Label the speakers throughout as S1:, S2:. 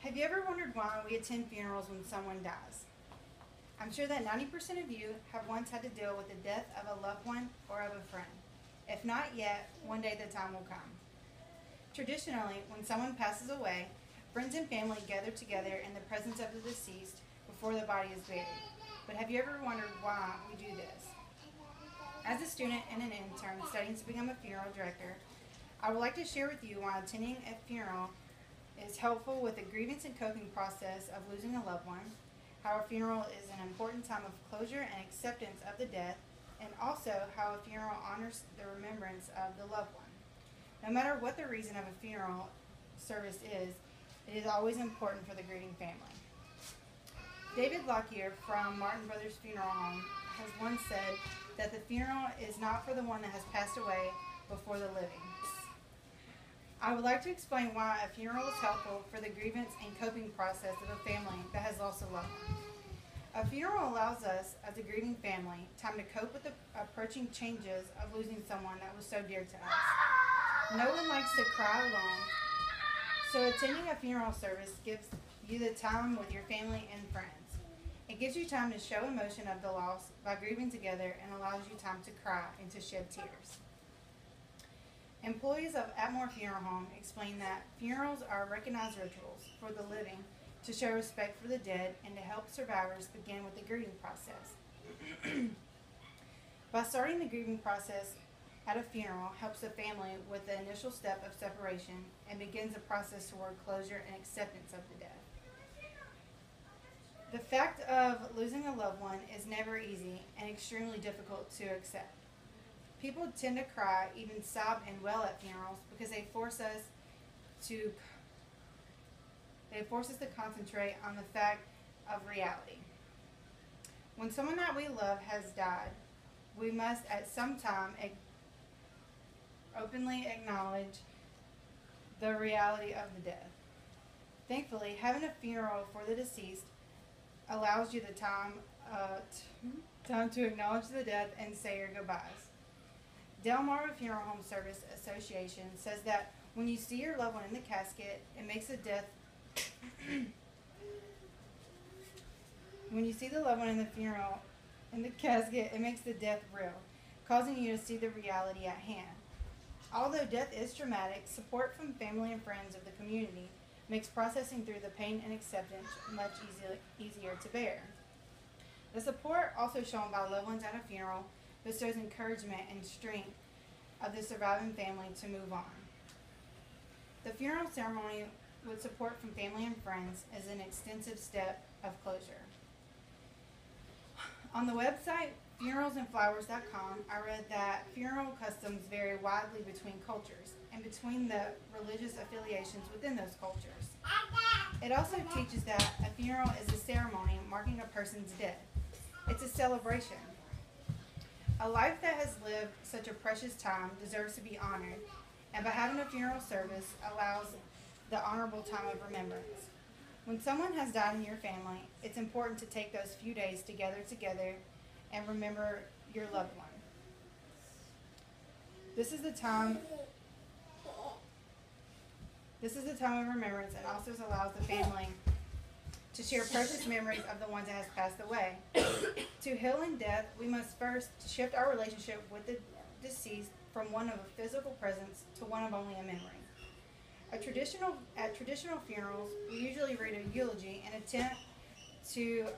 S1: Have you ever wondered why we attend funerals when someone dies? I'm sure that 90% of you have once had to deal with the death of a loved one or of a friend. If not yet, one day the time will come. Traditionally, when someone passes away, friends and family gather together in the presence of the deceased before the body is buried. But have you ever wondered why we do this? As a student and an intern studying to become a funeral director, I would like to share with you why attending a funeral is helpful with the grievance and coping process of losing a loved one, how a funeral is an important time of closure and acceptance of the death, and also how a funeral honors the remembrance of the loved one. No matter what the reason of a funeral service is, it is always important for the grieving family. David Lockyer from Martin Brothers Funeral Home has once said that the funeral is not for the one that has passed away, but for the living. I would like to explain why a funeral is helpful for the grievance and coping process of a family that has lost a loved one. A funeral allows us, as a grieving family, time to cope with the approaching changes of losing someone that was so dear to us. No one likes to cry alone, so attending a funeral service gives you the time with your family and friends. It gives you time to show emotion of the loss by grieving together and allows you time to cry and to shed tears. Employees of Atmore Funeral Home explain that funerals are recognized rituals for the living to show respect for the dead and to help survivors begin with the grieving process. By starting the grieving process at a funeral helps the family with the initial step of separation and begins the process toward closure and acceptance of the death. The fact of losing a loved one is never easy and extremely difficult to accept. People tend to cry, even sob and wail at funerals because they force us to concentrate on the fact of reality. When someone that we love has died, we must at some time openly acknowledge the reality of the death. Thankfully, having a funeral for the deceased allows you the time to acknowledge the death and say your goodbyes. Delmarva Funeral Home Service Association says that when you see your loved one in the casket, it makes the death when you see the loved one in the casket, it makes the death real, causing you to see the reality at hand. Although death is traumatic, support from family and friends of the community makes processing through the pain and acceptance much easier to bear. The support also shown by loved ones at a funeral bestows encouragement and strength of the surviving family to move on. The funeral ceremony with support from family and friends is an extensive step of closure. On the website funeralsandflowers.com, I read that funeral customs vary widely between cultures and between the religious affiliations within those cultures. It also teaches that a funeral is a ceremony marking a person's death. It's a celebration. A life that has lived such a precious time deserves to be honored, and by having a funeral service allows the honorable time of remembrance. When someone has died in your family, it's important to take those few days together and remember your loved one. This is the time of remembrance and also allows the family to share precious memories of the ones that has passed away. To heal in death, we must first shift our relationship with the deceased from one of a physical presence to one of only a memory. At traditional funerals, we usually read a eulogy and attempt to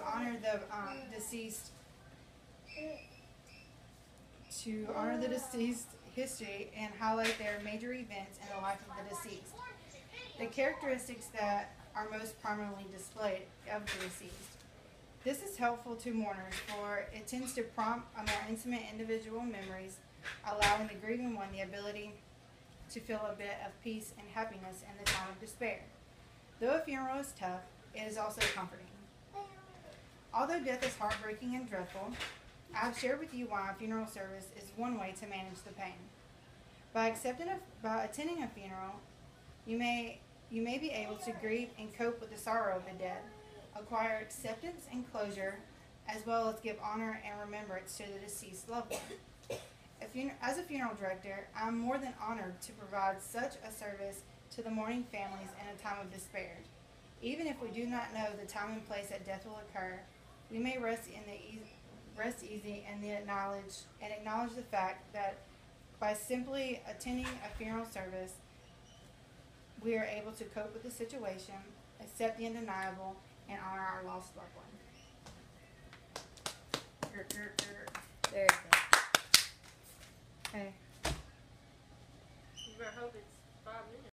S1: honor the deceased history and highlight their major events in the life of the deceased. The characteristics that are most prominently displayed of the deceased. This is helpful to mourners, for it tends to prompt a more intimate individual memories, allowing the grieving one the ability to feel a bit of peace and happiness in the time of despair. Though a funeral is tough, it is also comforting. Although death is heartbreaking and dreadful, I have shared with you why a funeral service is one way to manage the pain. By attending a funeral, you may be able to grieve and cope with the sorrow of the dead, acquire acceptance and closure, as well as give honor and remembrance to the deceased loved one. As a funeral director, I'm more than honored to provide such a service to the mourning families in a time of despair. Even if we do not know the time and place that death will occur, we may rest easy and acknowledge the fact that by simply attending a funeral service, we are able to cope with the situation, accept the undeniable, and honor our lost loved one.
S2: Very good.
S1: Okay.
S2: You better hope it's 5 minutes.